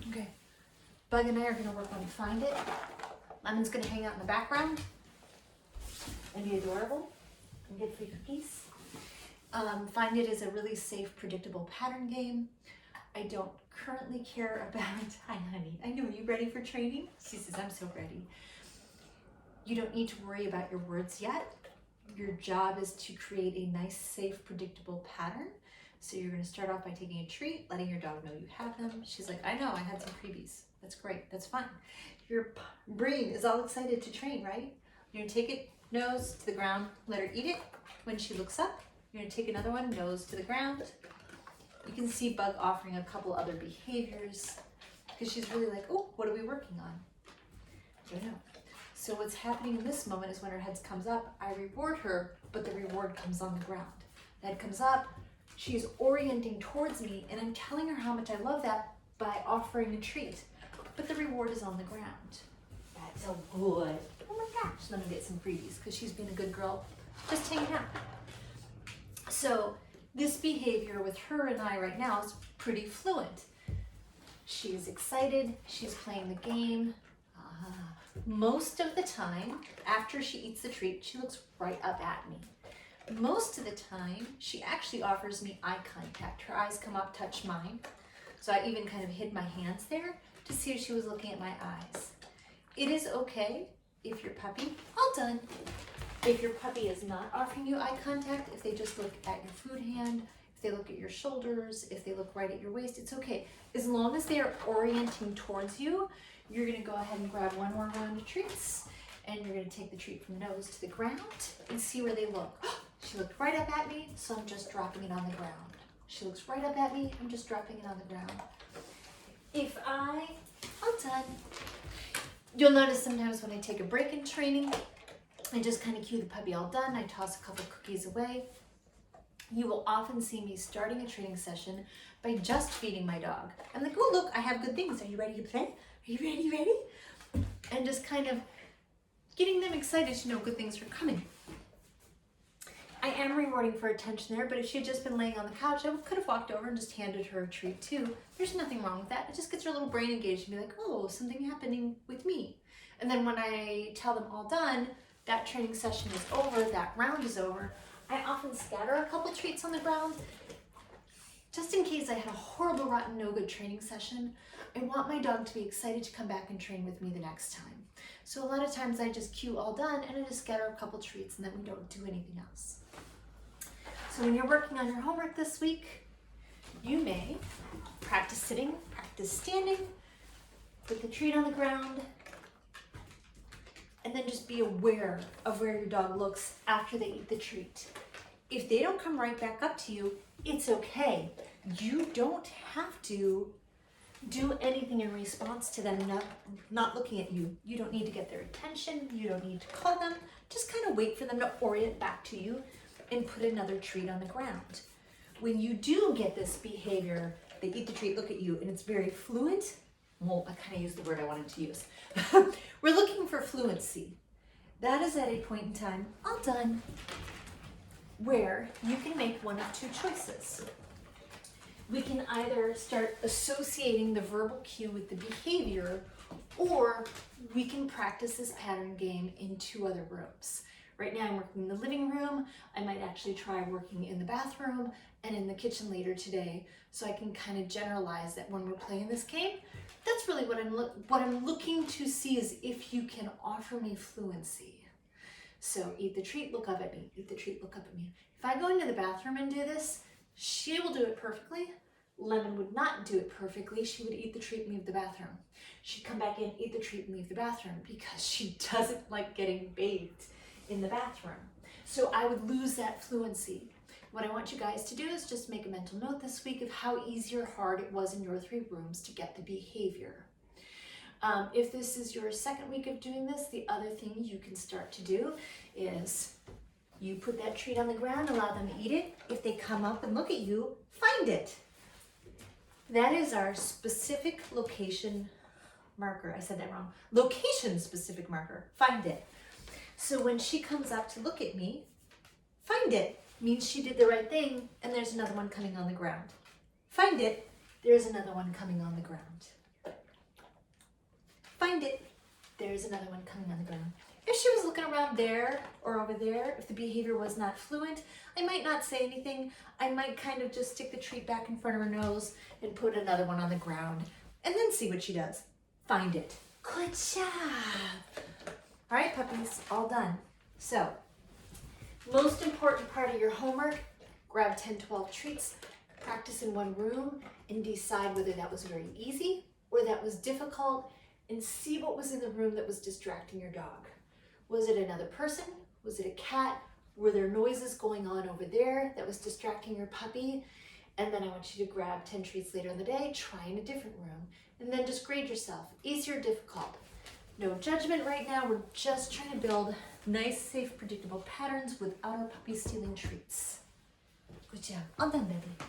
Okay. Bug and I are gonna work on Find It. Lemon's gonna hang out in the background and be adorable and get free cookies. Find It is a really safe, predictable pattern game. I don't currently care about, hi honey, I know, you ready for training? She says, I'm so ready. You don't need to worry about your words yet. Your job is to create a nice, safe, predictable pattern. So you're gonna start off by taking a treat, letting your dog know you have them. She's like, I know, I had some freebies. That's great, that's fine. Your brain is all excited to train, right? You're gonna take it nose to the ground, let her eat it. When she looks up, you're gonna take another one, nose to the ground. You can see Bug offering a couple other behaviors because she's really like, oh, what are we working on? I don't know. So what's happening in this moment is when her head comes up, I reward her, but the reward comes on the ground. The head comes up, she's orienting towards me, and I'm telling her how much I love that by offering a treat, but the reward is on the ground. That's so good. Oh my gosh, let me get some freebies because she's been a good girl, just hanging out. So this behavior with her and I right now is pretty fluent. She's excited, she's playing the game. Most of the time, after she eats the treat, she looks right up at me. Most of the time, she actually offers me eye contact. Her eyes come up, touch mine. So I even kind of hid my hands there to see if she was looking at my eyes. It is okay if your puppy, all done. If your puppy is not offering you eye contact, if they just look at your food hand, if they look at your shoulders, if they look right at your waist, it's okay. As long as they are orienting towards you, you're gonna go ahead and grab one more round of treats, and you're gonna take the treat from nose to the ground and see where they look. She looked right up at me, so I'm just dropping it on the ground. She looks right up at me, I'm just dropping it on the ground. All done. You'll notice sometimes when I take a break in training, I just kind of cue the puppy all done. I toss a couple cookies away. You will often see me starting a training session by just feeding my dog. I'm like, oh look, I have good things. Are you ready to play? Are you ready? And just kind of getting them excited to know good things are coming. I am rewarding for attention there, but if she had just been laying on the couch, I could have walked over and just handed her a treat too. There's nothing wrong with that. It just gets her little brain engaged and be like, oh, something happening with me. And then when I tell them all done, that training session is over, that round is over, I often scatter a couple treats on the ground. Just in case I had a horrible, rotten, no good training session, I want my dog to be excited to come back and train with me the next time. So a lot of times I just cue all done and I just scatter a couple treats and then we don't do anything else. So when you're working on your homework this week, you may practice sitting, practice standing, put the treat on the ground, and then just be aware of where your dog looks after they eat the treat. If they don't come right back up to you, it's okay. You don't have to do anything in response to them not looking at you. You don't need to get their attention. You don't need to call them. Just kind of wait for them to orient back to you and put another treat on the ground. When you do get this behavior, they eat the treat, look at you, and it's very fluent. Well, I kind of used the word I wanted to use. We're looking for fluency. That is at a point in time, all done, where you can make one of two choices. We can either start associating the verbal cue with the behavior, or we can practice this pattern game in two other rooms. Right now I'm working in the living room. I might actually try working in the bathroom and in the kitchen later today, so I can kind of generalize that when we're playing this game, that's really what I'm looking to see is if you can offer me fluency. So eat the treat, look up at me. Eat the treat, look up at me. If I go into the bathroom and do this, she will do it perfectly. Lemon would not do it perfectly. She would eat the treat and leave the bathroom. She'd come back in, eat the treat and leave the bathroom because she doesn't like getting bathed in the bathroom. So I would lose that fluency. What I want you guys to do is just make a mental note this week of how easy or hard it was in your 3 rooms to get the behavior. If this is your second week of doing this, the other thing you can start to do is you put that treat on the ground, allow them to eat it. If they come up and look at you, find it. That is our specific location marker. I said that wrong. Location specific marker. Find it. So when she comes up to look at me, find it means she did the right thing, and there's another one coming on the ground. Find it, there's another one coming on the ground. find it. There's another one coming on the ground. If she was looking around there or over there, if the behavior was not fluent, I might not say anything. I might kind of just stick the treat back in front of her nose and put another one on the ground and then see what she does. Find it. Good job. All right, puppies, all done. So, most important part of your homework, grab 10, 12 treats, practice in one room, and decide whether that was very easy or that was difficult, and see what was in the room that was distracting your dog. Was it another person? Was it a cat? Were there noises going on over there that was distracting your puppy? And then I want you to grab 10 treats later in the day, try in a different room, and then just grade yourself, easy or difficult. No judgment right now, we're just trying to build nice, safe, predictable patterns without our puppy stealing treats. Good job. All done, baby.